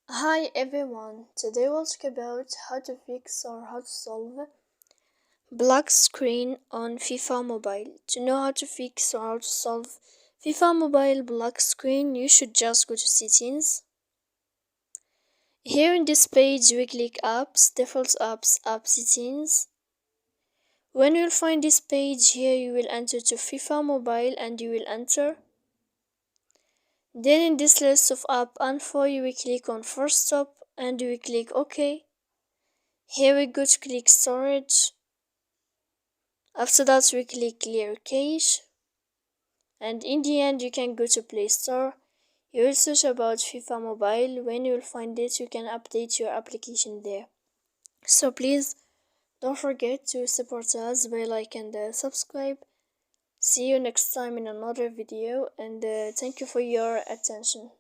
Hi everyone, today we'll talk about how to fix or how to solve black screen on FIFA Mobile. To know how to fix or how to solve FIFA Mobile black screen, you should just go to settings. Here in this page we click apps, default apps, app settings. When you'll find this page here, you will enter to FIFA Mobile and you will enter. Then in this list of app info you will click on first stop and you will click OK. Here we go to click storage. After that we click clear cache, and in the end you can go to Play Store. You will search about FIFA Mobile. When you will find it, you can update your application there. So please don't forget to support us by like and subscribe. See you next time in another video, and thank you for your attention.